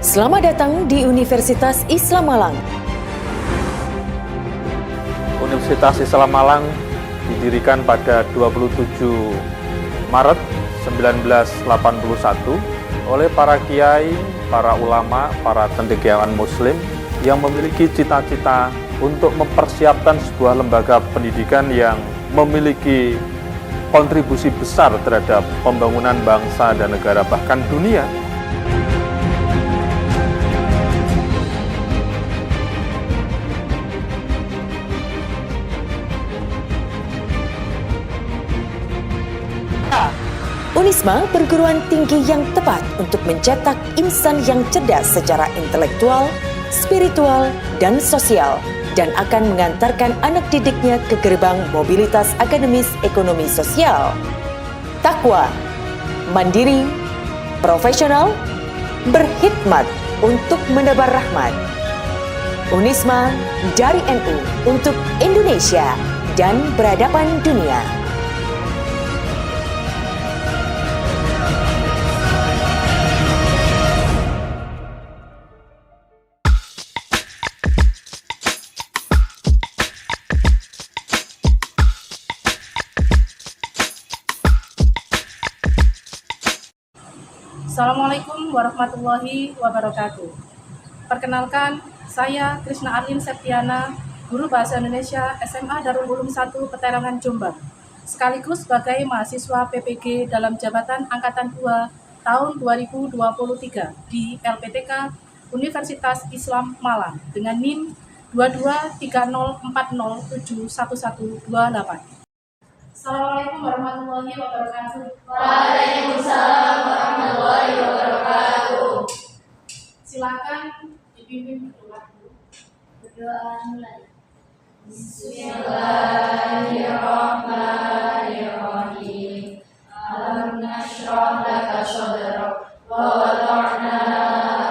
Selamat datang di Universitas Islam Malang. Universitas Islam Malang didirikan pada 27 Maret 1981 oleh para kiai, para ulama, para cendekiawan muslim yang memiliki cita-cita untuk mempersiapkan sebuah lembaga pendidikan yang memiliki kontribusi besar terhadap pembangunan bangsa dan negara bahkan dunia. Unisma perguruan tinggi yang tepat untuk mencetak insan yang cerdas secara intelektual, spiritual, dan sosial, dan akan mengantarkan anak didiknya ke gerbang mobilitas akademis ekonomi sosial. Takwa, mandiri, profesional, berkhidmat untuk menebar rahmat. Unisma dari NU untuk Indonesia dan peradaban dunia. Assalamualaikum warahmatullahi wabarakatuh. Perkenalkan, saya Krisna Arlin Septiana, Guru Bahasa Indonesia SMA Darul Ulum 1 Peterangan Jombang, sekaligus sebagai mahasiswa PPG dalam jabatan Angkatan 2 tahun 2023 di LPTK Universitas Islam Malang dengan NIM 223040711128. Assalamualaikum warahmatullahi wabarakatuh. Waalaikumsalam warahmatullahi wabarakatuh. Silakan dipimpin berdoa dulu. Berdoa mulai. Bismillahirrahmanirrahim. Alam nashrah laka sadrak wa wada'na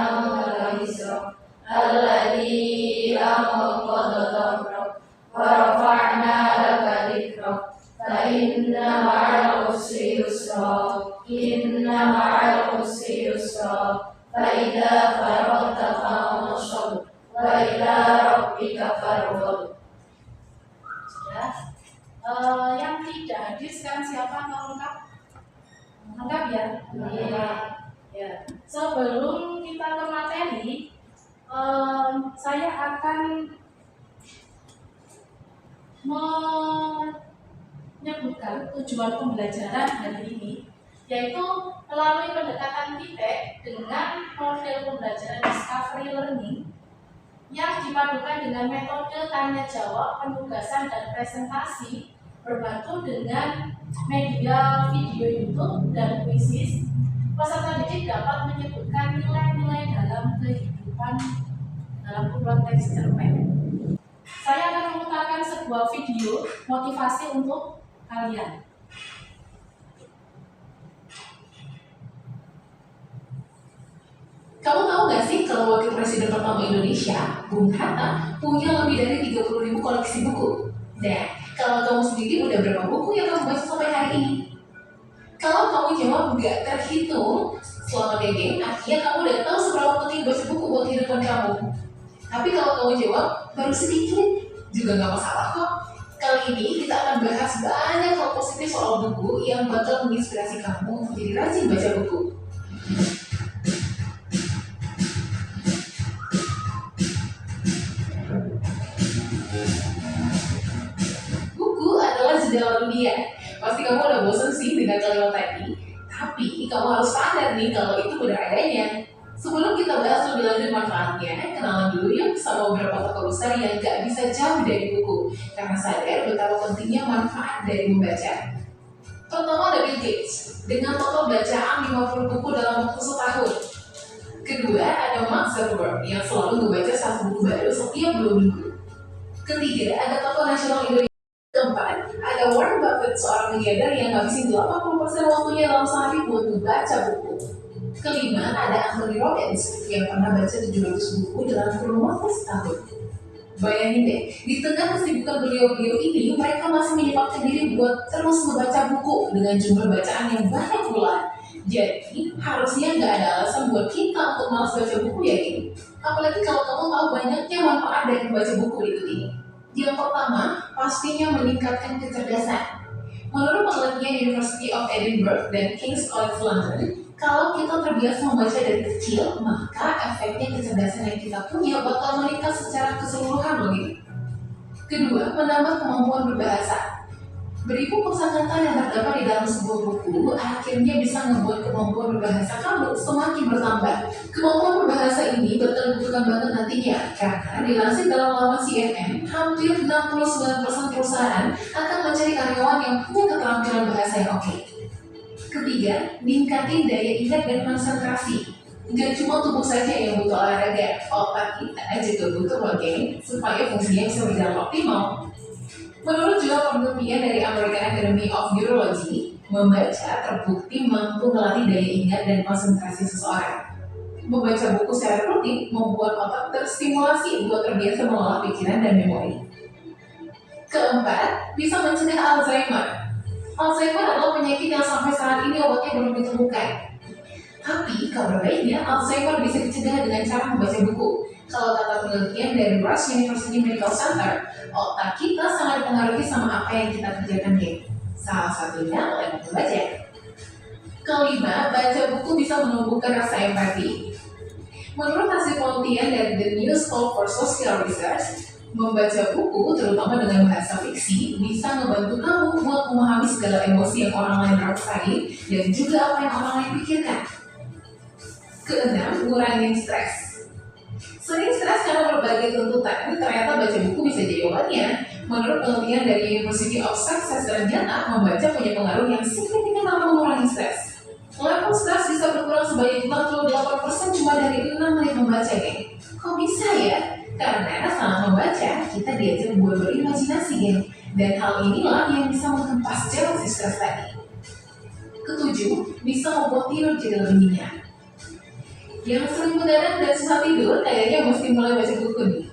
anka wizrak alladzi anqadha dhahrak wa rafa'na laka dhikrak. Inna ma'al usri yusra, inna ma'al usri yusra, fa idza faragta fansab, wa ila rabbika farghab. Sudah. Yang tidak hadir sekarang siapa atau lengkap? Lengkap ya? Iya. Ya. Sebelum kita ke materi, saya akan menyebutkan tujuan pembelajaran hari ini, yaitu melalui pendekatan titik dengan model pembelajaran discovery learning yang dipadukan dengan metode tanya jawab, penugasan, dan presentasi berbantu dengan media video YouTube dan kuisis. Peserta didik dapat menyebutkan nilai-nilai dalam kehidupan dalam kurun teks cerpen. Saya akan memutarkan sebuah video motivasi untuk kalian. Kamu tahu nggak sih kalau wakil presiden pertama Indonesia, Bung Hatta, punya lebih dari 30.000 koleksi buku? Nah, kalau kamu sendiri udah berapa buku yang kamu baca sampai hari ini? Kalau kamu jawab nggak terhitung selama geng, artinya kamu udah tahu seberapa penting baca buku buat kehidupan kamu. Tapi kalau kamu jawab baru sedikit, juga nggak masalah kok. Kali ini kita akan bahas banyak hal positif soal buku yang bakal menginspirasi kamu untuk jadi rajin baca buku. Buku adalah jendela dunia. Pasti kamu udah bosan sih dengan kalimat tadi, tapi kamu harus sadar nih kalau itu benar adanya. Sebelum kita bahas lebih lanjut manfaatnya, kenalan dulu yuk sama beberapa tokoh besar yang gak bisa jauh dari buku, karena sadar betapa pentingnya manfaat dari membaca. Pertama ada Bill Gates, dengan total bacaan 50 buku dalam waktu setahun. Kedua ada Mark Zuckerberg, yang selalu membaca satu buku baru setiap 2 minggu. Ketiga ada tokoh nasional Indonesia. Keempat ada Warren Buffett, seorang miliarder yang ngabisin 80% waktunya dalam sehari buat membaca buku. Kelima, ada Anthony Robbins yang pernah baca 700 buku dalam kurun waktu setahun. Bayangin deh, di tengah kesibukan beliau-beliau ini, mereka masih menyempatkan diri buat terus membaca buku dengan jumlah bacaan yang banyak pula. Jadi harusnya nggak ada alasan buat kita untuk malas baca buku ya gini. Apalagi kalau kamu tahu banyaknya manfaat dari membaca buku berikut ini. Yang pertama, pastinya meningkatkan kecerdasan. Menurut penelitian University of Edinburgh dan King's College London, kalau kita terbiasa membaca dari kecil, maka efeknya kecerdasan yang kita punya bakal meningkat secara keseluruhan loh gitu. Kedua, menambah kemampuan berbahasa. Beribu kosakata yang terdapat di dalam sebuah buku akhirnya bisa membuat kemampuan berbahasa kamu semakin bertambah. Kemampuan berbahasa ini bakal dibutuhkan banget nantinya karena dilansir dalam laman CNN, hampir 69% perusahaan akan mencari karyawan yang punya keterampilan bahasa yang oke. Ketiga, ningkatin daya ingat dan konsentrasi. Gak cuma tubuh saja yang butuh olahraga, otak kita juga butuh loh geng, supaya fungsinya bisa berjalan optimal. Menurut juga penelitian dari American Academy of Neurology, membaca terbukti mampu melatih daya ingat dan konsentrasi seseorang. Membaca buku secara rutin membuat otak terstimulasi buat terbiasa mengolah pikiran dan memori. Keempat, bisa mencegah Alzheimer. Alzheimer adalah penyakit yang sampai saat ini obatnya belum ditemukan. Tapi kabar baiknya, Alzheimer bisa dicegah dengan cara membaca buku. Kalau kata penelitian dari Rush University Medical Center, otak kita sangat dipengaruhi sama apa yang kita kerjakan geng. Salah satunya lewat membaca. Kelima, baca buku bisa menumbuhkan rasa empati. Menurut hasil penelitian dari The New School for Social Research, membaca buku, terutama dengan bahasa fiksi, bisa membantu kamu buat memahami segala emosi yang orang lain rasain dan juga apa yang orang lain pikirkan. Keenam, ngurangin stres. Sering stres karena berbagai tuntutan, ternyata baca buku bisa jadi obatnya. Menurut penelitian dari University of Sussex, ternyata membaca punya pengaruh yang signifikan dalam mengurangi stres. Level stres bisa berkurang sebanyak 48% cuma dari 6 menit membaca, geng. Kok bisa ya? Karena saat membaca, kita diajar buat berimajinasi, geng. Dan hal inilah yang bisa menghempas jalan si stres tadi. Ketujuh, bisa membuat tidur jadi lebih nyenyak. Yang sering begadang dan susah tidur, kayaknya mesti mulai baca buku nih.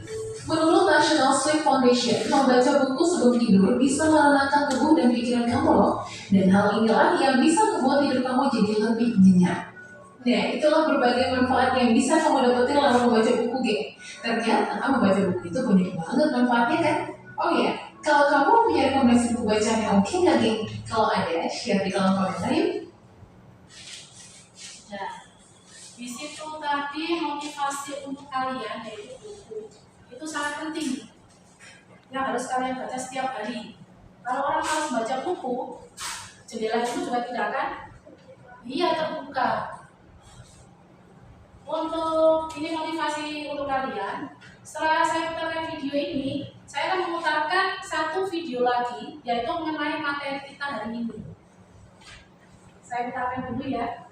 Menurut National Sleep Foundation, membaca buku sebelum tidur bisa menenangkan tubuh dan pikiran kamu loh. Dan hal inilah yang bisa membuat tidur kamu jadi lebih nyenyak. Nah, itulah berbagai manfaat yang bisa kamu dapetin lewat membaca buku, geng. Ternyata membaca buku itu banyak banget manfaatnya kan? Oh ya, kalau kamu punya rekomendasi buku bacaan yang oke nggak, geng? Kalau ada, share di kolom komentar yuk. Nah, di situ tadi motivasi untuk kalian yaitu buku itu sangat penting yang harus kalian baca setiap hari. Kalau orang harus baca buku, jendela itu juga tidak akan terbuka. Untuk ini motivasi untuk kalian. Setelah saya putarkan video ini, saya akan memutarkan satu video lagi yaitu mengenai materi kita hari ini. Saya putarkan dulu ya.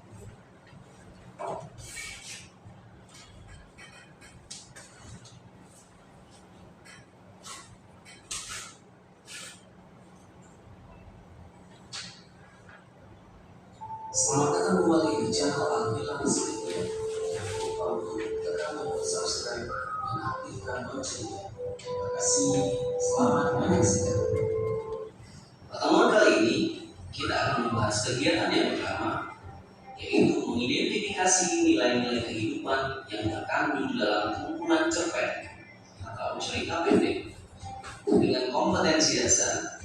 Selamat datang kembali di channel Alhamdulillah Muslim. Jangan lupa untuk tekan tombol subscribe dan aktifkan loncengnya. Terima kasih. Selamat menyaksikan. Pertemuan kali ini kita akan membahas kegiatan yang pertama, yaitu mengidentifikasi nilai-nilai kehidupan yang terkandung dalam kumpulan cerpen atau cerita pendek dengan kompetensi dasar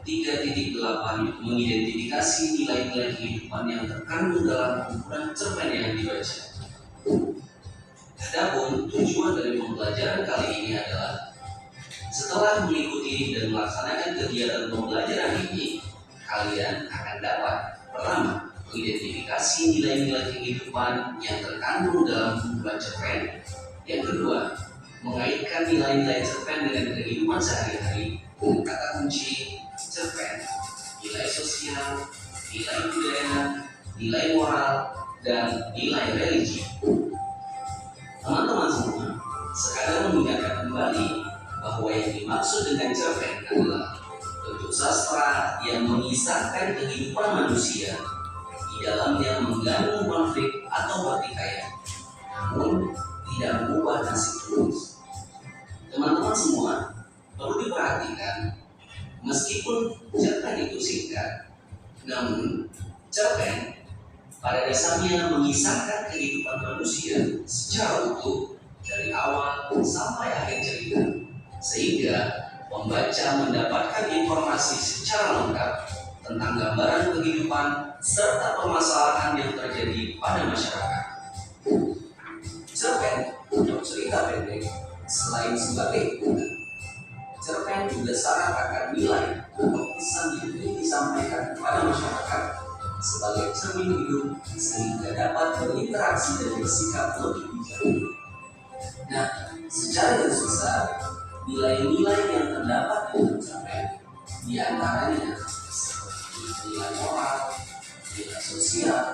3.8 mengidentifikasi nilai-nilai kehidupan yang terkandung dalam kumpulan cerpen yang dibaca. Adapun tujuan dari pembelajaran kali ini adalah setelah mengikuti dan melaksanakan kegiatan pembelajaran ini, kalian akan dapat pertama mengidentifikasi nilai-nilai kehidupan yang terkandung dalam kumpulan cerpen. Yang kedua, mengaitkan nilai-nilai cerpen dengan kehidupan sehari-hari dengan kata kunci cerpen, nilai sosial, nilai budaya, nilai moral, dan nilai religi. Teman-teman semua, sekadar mengingatkan kembali bahwa yang dimaksud dengan cerpen adalah bentuk sastra yang mengisahkan kehidupan manusia di dalamnya mengandung konflik atau pertikaian, namun tidak mengubah nasib tulus. Teman-teman semua perlu diperhatikan, meskipun cerpen itu singkat, namun cerpen pada dasarnya mengisahkan kehidupan manusia secara utuh dari awal sampai akhir cerita, sehingga pembaca mendapatkan informasi secara lengkap tentang gambaran kehidupan serta permasalahan yang terjadi pada masyarakat. Cerpen untuk cerita pendek selain sebagai buku, cerpen juga syarat akan nilai atau pesan yang ingin disampaikan kepada masyarakat sebagai cermin hidup sehingga dapat berinteraksi dan bersikap lebih bijak. Nah, secara garis besar, nilai-nilai yang terdapat dalam cerpen diantaranya seperti nilai moral, nilai sosial,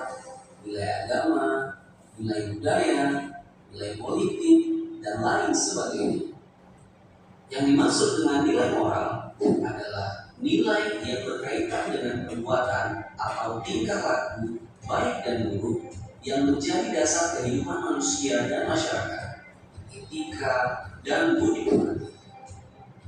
nilai agama, nilai budaya, nilai politik, dan lain sebagainya. Yang dimaksud dengan nilai moral adalah nilai yang berkaitan dengan perbuatan atau tingkah laku baik dan buruk yang menjadi dasar kehidupan manusia dan masyarakat, etika dan budi pekerti.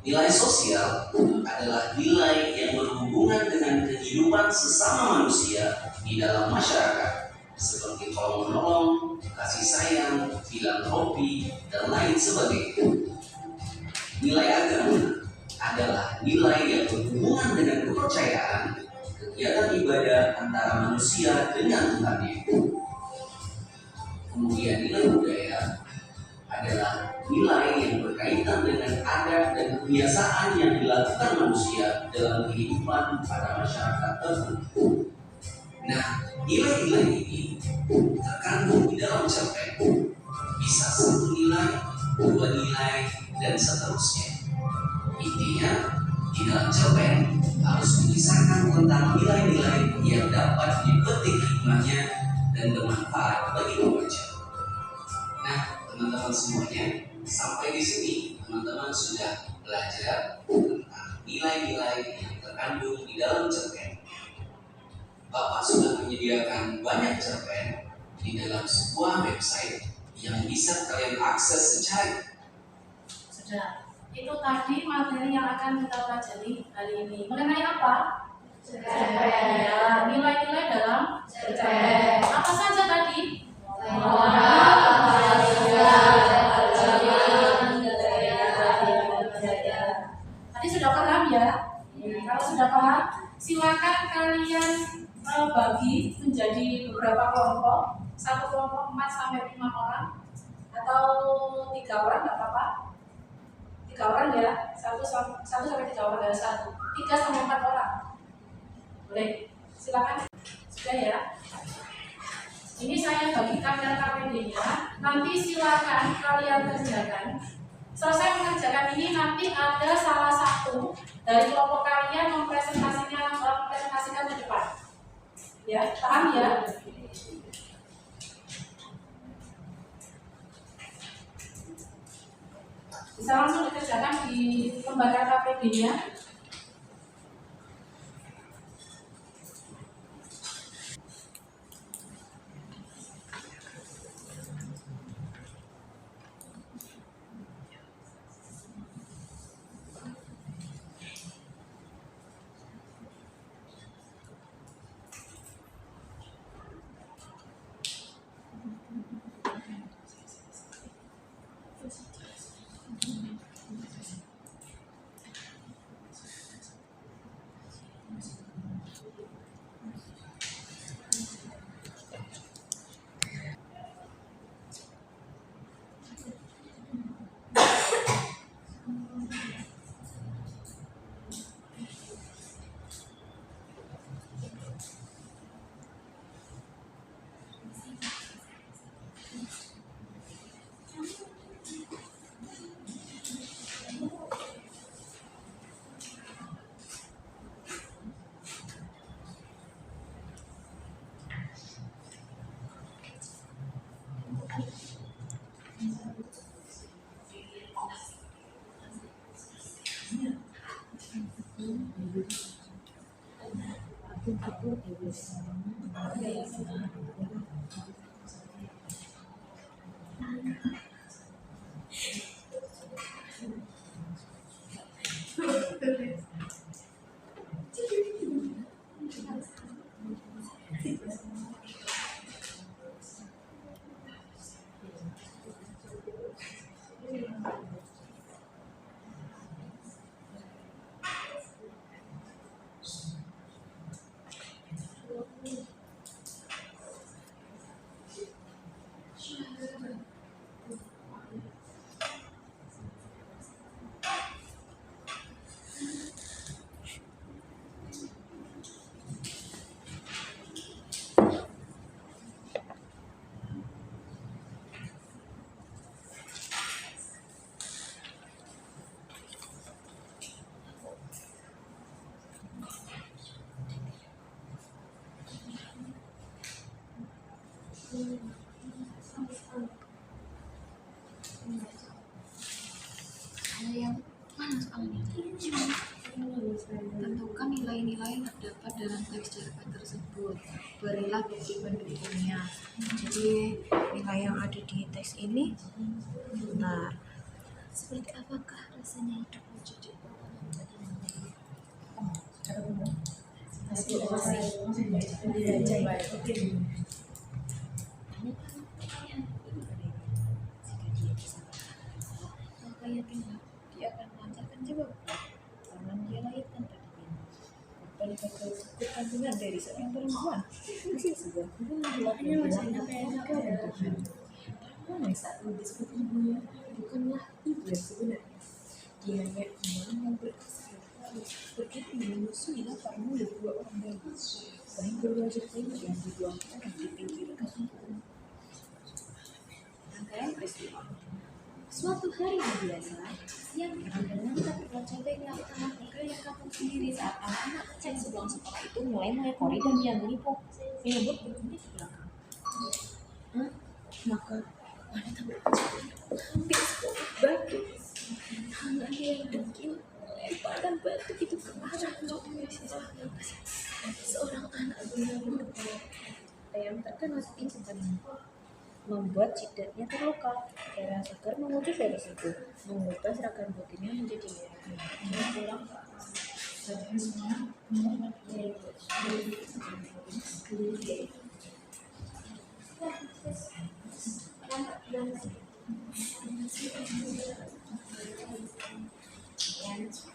Nilai sosial adalah nilai yang berhubungan dengan kehidupan sesama manusia di dalam masyarakat, seperti tolong-menolong, kasih sayang, filantropi, dan lain sebagainya. Nilai agama adalah nilai yang berhubungan dengan kepercayaan, kegiatan ibadah antara manusia dengan Tuhannya. Kemudian nilai budaya adalah nilai yang berkaitan dengan adat dan kebiasaan yang dilakukan manusia dalam kehidupan pada masyarakat tertentu. Nah, nilai-nilai ini terkandung di dalam cerpen. Bisa satu nilai, dua nilai, dan seterusnya. Intinya, di dalam cerpen harus mengisahkan tentang nilai-nilai yang dapat dipetik hikmahnya dan bermanfaat bagi pembaca. Nah, teman-teman semuanya, sampai di sini teman-teman sudah belajar tentang nilai-nilai yang terkandung di dalam cerpen. Bapak sudah menyediakan banyak cerpen di dalam sebuah website yang bisa kalian akses secara. Sudah. Itu tadi materi yang akan kita pelajari hari ini. Mengenai apa? Cerpen. Ya, nilai-nilai dalam Cerpen. apa saja tadi? Moral, sosial, agama, budaya. Tadi sudah paham ya? Kalau sudah paham, silakan kalian bagi menjadi beberapa kelompok. Satu kelompok 4 sampai 5 orang atau 3 orang, nggak apa-apa. 3 orang ya, 1 sampai 3 orang dari 1, 3 sampai 4 orang. Boleh, silakan. Sudah ya. Ini saya bagikan KPD-nya. Nanti silakan kalian kerjakan. Selesai mengerjakan ini, nanti ada salah satu dari kelompok kalian mempresentasikan ke depan. Ya, paham ya? Bisa langsung dikerjakan di lembaga KPD-nya. Yang mana soalnya? Tentukan nilai-nilai yang terdapat dalam teks cerpen tersebut. Berilah bukti pendukungnya. Jadi nilai yang ada di teks ini benar. Seperti apakah rasanya hidup menjadi orang yang beriman? Maka yakinlah dia akan melancarkan jawabnya karena dia lahirkan tadinya. Berikan kandungan dari seorang perempuan masih sebuah hubungan perempuan yang saat ini disebut ibunya bukanlah ibu yang sebenarnya. Dia hanya iman yang berkesan begitu menyusui lapar mulut dua orang bayi bayi berwajah putih yang dibuang orang di pinggir kali. Rangkaian peristiwa. Suatu hari yang biasa, siang rombongan keperluan cabenya utama negara yang kampung sendiri saat anak-anak kecil sebelum sekolah itu mulai mengekori dan menyambut ibunya di belakang. Maka wanita berkecil hampir batu. Tangannya yang dengki lemparkan batu itu ke arah jauhnya seorang anak benar-benar yang terkena setinggi membuat jidatnya terluka. Darah segar mengucur dari situ, mengubah seragam putihnya menjadi merah. Pulang ke atas.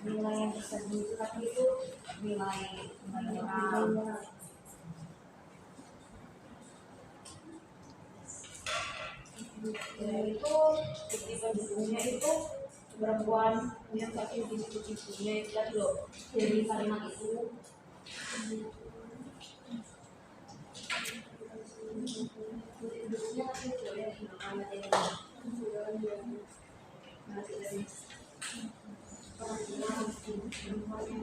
Nilai yang tersebut itu nilai moral. Itu ketika bukunya itu perempuan yang tadi disebut ibunya itu tadi loh dari kalimat itu hidupnya tapi boleh kalimat ini masih dari perempuan yang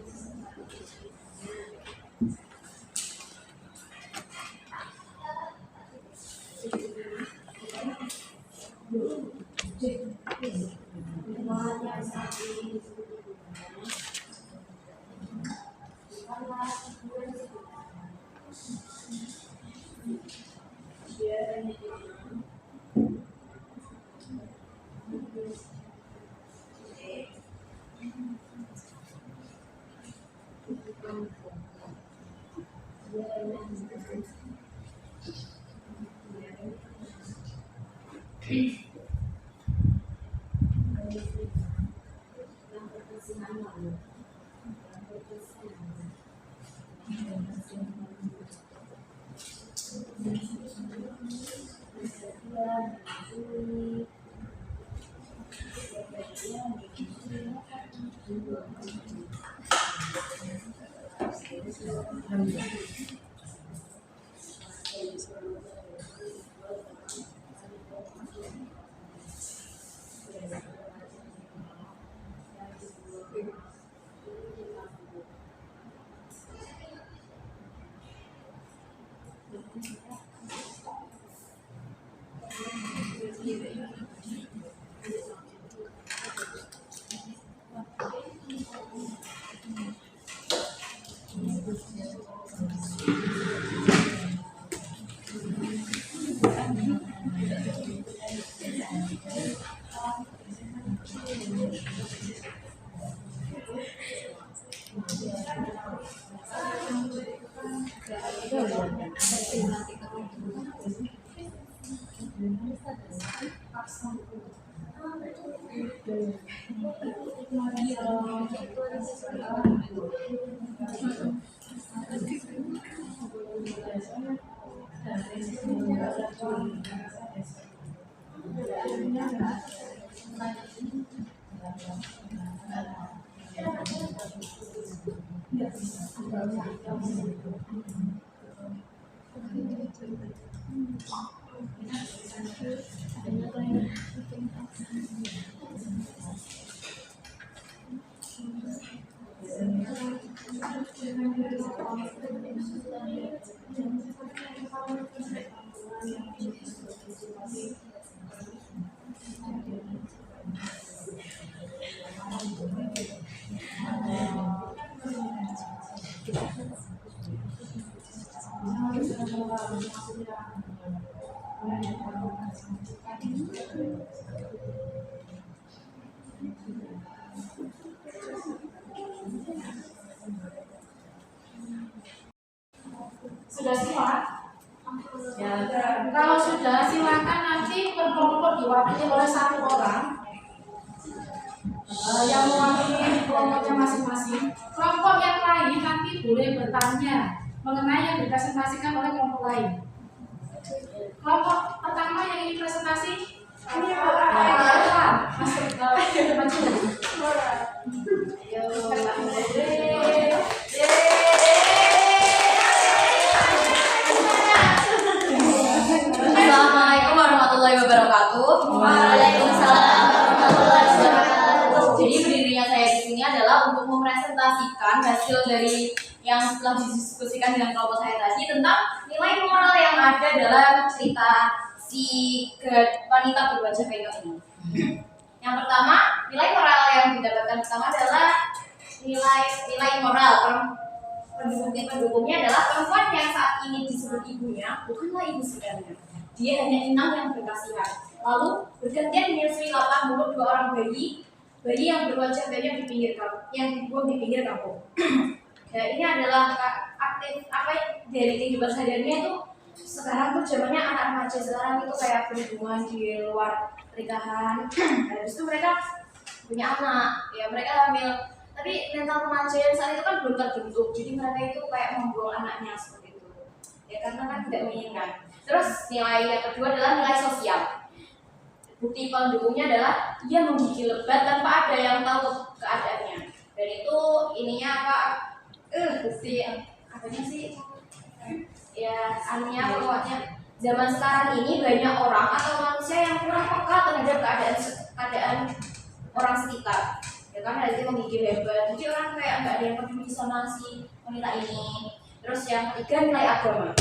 Sudah simak? Ya, kalau sudah silakan nanti berkelompok diwakili oleh satu orang yang mewakili kelompoknya masing-masing. Kelompok yang lain nanti boleh bertanya mengenai yang dipresentasikan oleh kelompok lain. Kelompok pertama yang ingin presentasi, masuk ke maju. Assalamualaikum warahmatullahi wabarakatuh. Waalaikumsalam warahmatullahi wabarakatuh. Jadi berdirinya saya di sini adalah untuk mempresentasikan hasil dari yang setelah didiskusikan dengan kelompok saya tadi tentang nilai moral yang ada dalam cerita si wanita berwajah penyok ini. Yang pertama, nilai moral yang didapatkan pertama adalah nilai moral. Pendukungnya adalah perempuan yang saat ini disebut ibunya bukanlah ibu sebenarnya. Dia hanya inang yang berkasihan. Lalu bergantian menyusui lapang mulut dua orang bayi yang berwajah penyok di pinggir kampung, yang dibuang di pinggir kampung. Ya, ini adalah aktif dari kehidupan sehari-harinya itu. Sekarang tuh zamannya anak remaja sekarang itu kayak berhubungan di luar pernikahan. Habis itu mereka punya anak, ya mereka hamil. Tapi mental remaja yang saat itu kan belum terbentuk, jadi mereka itu kayak membuang anaknya seperti itu. Ya karena kan tidak menginginkan. Terus nilai yang kedua adalah nilai sosial. Bukti pendukungnya adalah dia menggigil lebat tanpa ada yang tahu keadaannya. Dan itu ininya apa? Bukti apanya sih? Ya, anunya pokoknya zaman sekarang ini banyak orang atau manusia yang kurang peka terhadap keadaan orang sekitar. Ya kan, dari itu menggigil hebat. Jadi orang kayak nggak ada yang peduli sama si wanita ini. Terus yang ketiga nilai agama.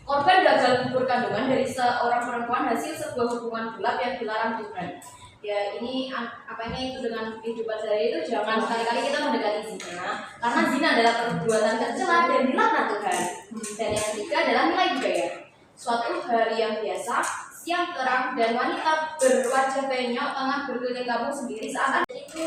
Korban gagal gugur kandungan dari seorang perempuan hasil sebuah hubungan gelap yang dilarang Tuhan. Ya ini apanya itu dengan kehidupan sehari itu jangan sekali-kali kita mendekati zina, karena zina adalah perbuatan tercela dan dilaknat Tuhan. Dan yang ketiga adalah nilai budaya. Suatu hari yang biasa, siang terang dan wanita berwajah penyok tengah berkeliling kampung sendiri saat itu.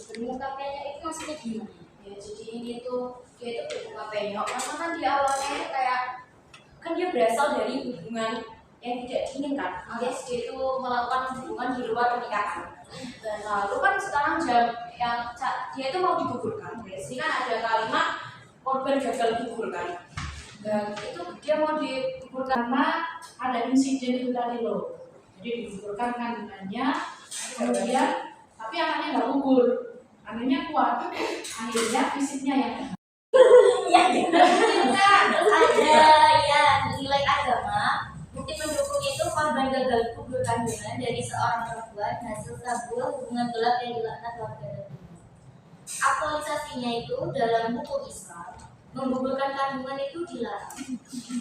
Bermuka penyok itu maksudnya gimana? Ya jadi ini tuh dia itu bermuka penyok karena kan di awalnya itu kayak kan dia berasal dari hubungan yang tidak diinginkan, alias dia itu melakukan hubungan di luar pernikahan. Dan lalu kan sekarang dia itu mau digugurkan. Jadi kan ada kalimat korban gagal digugurkan. Dan itu dia mau digugurkan karena ada insiden itu tadi loh. Jadi digugurkan kandungannya, kemudian tapi anaknya nggak gugur, anaknya kuat, akhirnya fisiknya yang Ya, terus ada ya nilai agama. Bukti pendukung itu korban gagal gugur kandungan dari seorang perempuan hasil sebuah hubungan gelap yang dilaknat warga negeri. Aktualisasinya itu dalam hukum Islam, menggugurkan kandungan itu dilarang.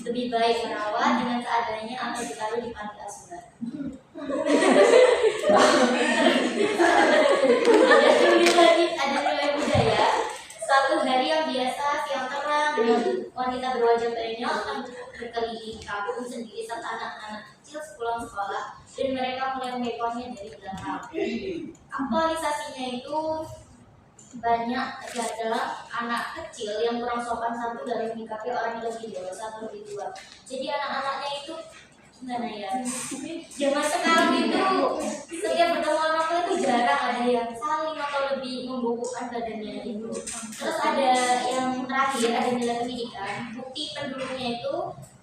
Lebih baik merawat dengan seadanya atau ditaruh di panti asuhan. Ada nilai budaya. Suatu hari yang biasa, siang terang, dengan wanita berwajah penyok berkeliling kampung sendiri saat anak-anak kecil pulang sekolah dan mereka mulai mengekornya dari belakang. Aktualisasinya itu banyak adalah anak kecil yang kurang sopan santun dalam menyikapi orang yang lebih dewasa atau lebih tua. Jadi anak-anaknya itu gimana ya? Zaman sekarang itu setiap bertemu anak itu jarang ada yang saling atau lebih membungkukkan badannya itu. Terus ada yang terakhir ada nilai pendidikan. Bukti pendukungnya itu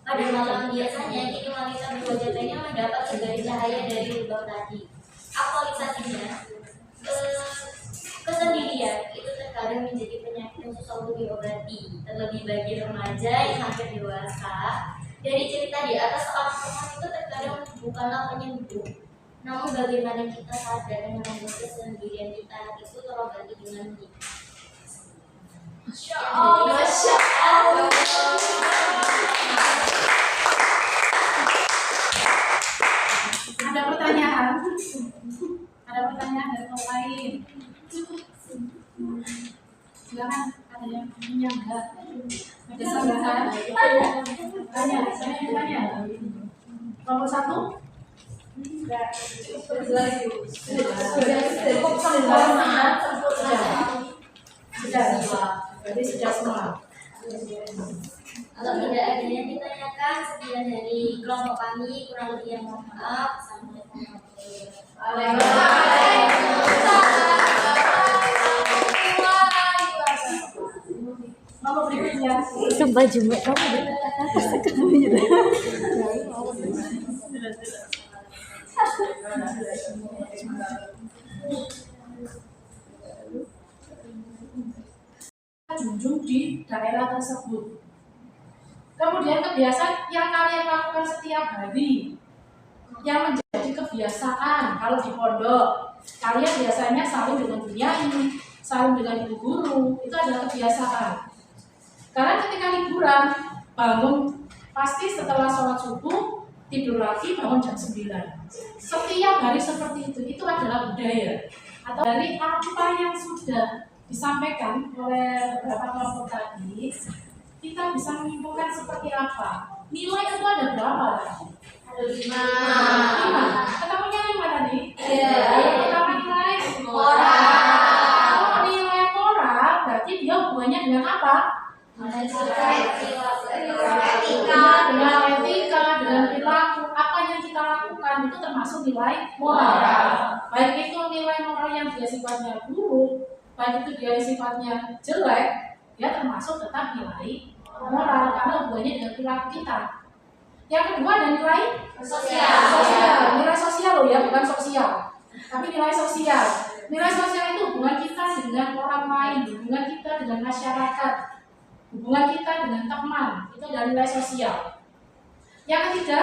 pada malam biasanya ini wanita berwajah penyok mendapat segaris cahaya dari lubang tadi. Aktualisasinya kesendirian itu terkadang menjadi penyakit yang susah untuk diobati, terlebih bagi remaja yang hampir dewasa. Dari cerita di atas, seorang perempuan itu terkadang bukanlah penyembuh, namun bagaimana kita sadar dan membuat kesendirian kita itu terobati dengan menikah. Masya Allah. Masya Allah. ada pertanyaan? Ada pertanyaan dari orang lain? Silakan. Ada yang punya enggak? Ada tambahan? Tanya. Nomor 1? Sudah. Berarti sudah semua. Kalau tidak ada yang ditanyakan, sekian dari kelompok kami, kurang lebih yang mohon maaf. Assalamualaikum Nomor berikutnya. Sumpah Jumat kamu berkata-kata sekali. Junjung di daerah tersebut. Kemudian kebiasaan yang kalian lakukan setiap hari, yang menjadi kebiasaan kalau di pondok, kalian biasanya saling dengan penyanyi, saling dengan ibu guru, itu adalah kebiasaan. Karena ketika liburan, bangun pasti setelah sholat subuh, tidur lagi bangun jam 9. Setiap hari seperti itu adalah budaya. Atau dari apa yang sudah disampaikan oleh beberapa kelompok tadi, kita bisa menyimpulkan seperti apa. Nilai itu ada berapa? Ada 5. Ketemunya 5 tadi? Iya. Yang pertama nilai Moral. Kalau nilai moral, berarti dia hubungannya dengan apa? Dengan etika, dengan perilaku. Apa yang kita lakukan itu termasuk nilai moral. Baik itu nilai moral yang dia sifatnya buruk, baik itu dia sifatnya jelek, dia termasuk tetap nilai moral karena hubungannya dengan perilaku kita. Yang kedua ada nilai sosial. Nilai sosial loh ya, bukan sosial, tapi nilai sosial. Nilai sosial itu hubungan kita dengan orang lain, hubungan kita dengan masyarakat, hubungan kita dengan teman. Itu adalah nilai sosial. Yang ketiga,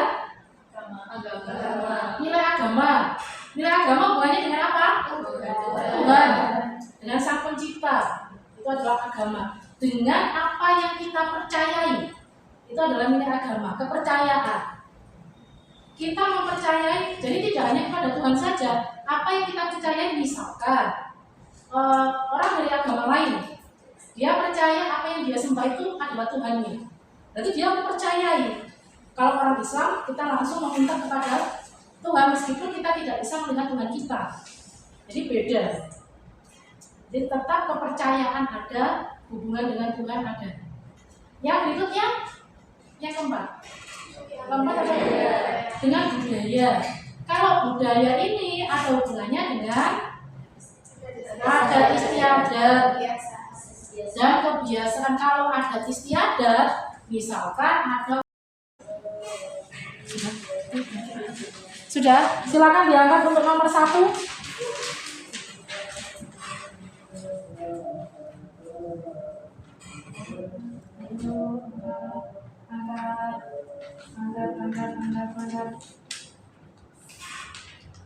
nilai agama. Nilai agama hubungannya dengan apa? Tuhan, dengan Sang Pencipta. Itu adalah agama. Dengan apa yang kita percayai, itu adalah nilai agama, kepercayaan. Kita mempercayai, jadi tidak hanya kepada Tuhan saja. Apa yang kita percayai, misalkan orang dari agama lain, dia percaya apa yang dia sembah itu adalah Tuhannya. Berarti dia mempercayai. Kalau orang Islam, kita langsung meminta kepada Tuhan meskipun kita tidak bisa melihat Tuhan kita. Jadi beda. Jadi tetap kepercayaan ada, hubungan dengan Tuhan ada. Yang berikutnya, yang keempat ada dengan budaya. Kalau budaya ini ada hubungannya dengan adat istiadat dan kebiasaan. Kalau adat istiadat, misalkan ada. Sudah, silakan diangkat untuk nomor 1. Angkat.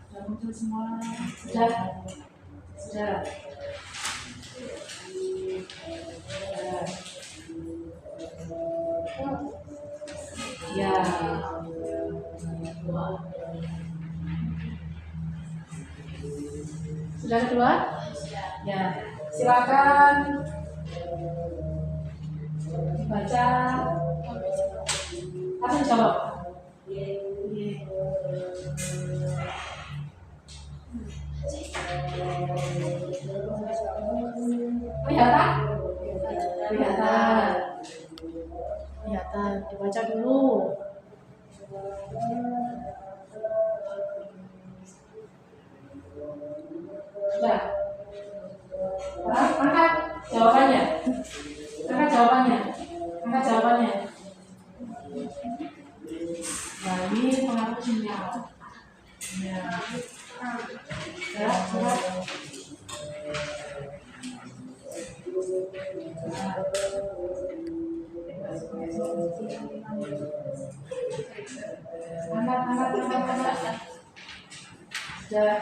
Sudah muncul semua. Sudah. Ya. Sudah kedua? Ya. Silakan baca atau jawab. Kelihatan. Dibaca dulu. Sudah. Angkat jawabannya. Dari pengaruh sinyal. Ya. Sudah. Angkat. Sudah.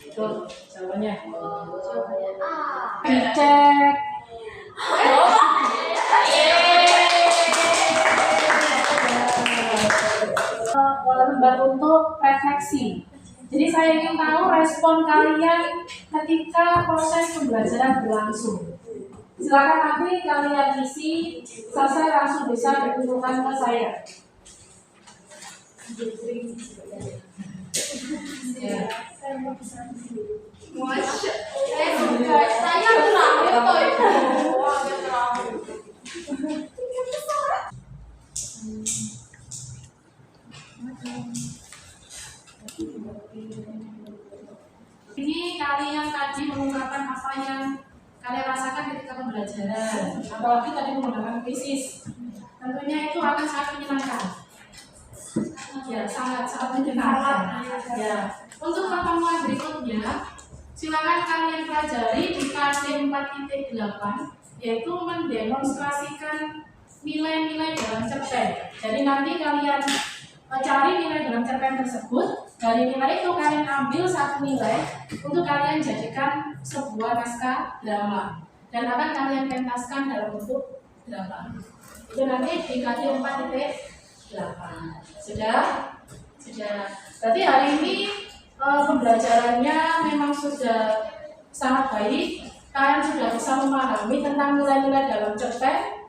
Itu jawabannya. Dicek. Lembar untuk refleksi. Jadi saya ingin tahu respon kalian ketika proses pembelajaran berlangsung. Silakan nanti kalian isi, selesai langsung bisa ditunjukkan ke saya. Ya. Saya terakhir Ini kalian tadi mengungkapkan apa yang kalian rasakan ketika pembelajaran, apalagi tadi menggunakan krisis. Tentunya itu akan sangat menyenangkan. Ya, sangat menyenangkan. Ya. Untuk pertemuan berikutnya, silakan kalian pelajari di KD 4.8, yaitu mendemonstrasikan nilai-nilai dalam cerpen. Jadi nanti kalian cari nilai dalam cerpen tersebut. Dari nilai itu kalian ambil satu nilai untuk kalian jadikan sebuah naskah drama dan akan kalian pentaskan dalam bentuk drama. Itu nanti di KD 4.8. Sudah? Berarti hari ini pembelajarannya memang sudah sangat baik. Kalian sudah bisa memahami tentang nilai-nilai dalam cerpen.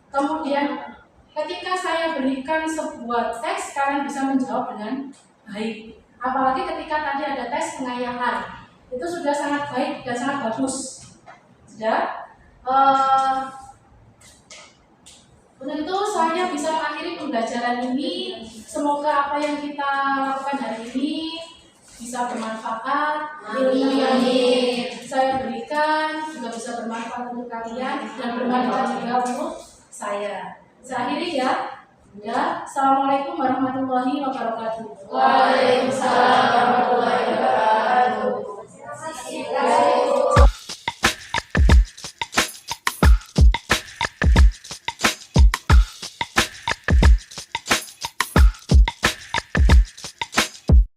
Kemudian ketika saya berikan sebuah teks, kalian bisa menjawab dengan baik. Apalagi ketika tadi ada tes pengayahan, itu sudah sangat baik dan sangat bagus. Sudah. Untuk itu saya bisa mengakhiri pembelajaran ini. Semoga apa yang kita lakukan hari ini bisa bermanfaat. Ilmu yang saya berikan juga bisa bermanfaat untuk kalian dan bermanfaat juga untuk saya. Saya akhiri ya. Assalamualaikum warahmatullahi wabarakatuh. Waalaikumsalam warahmatullahi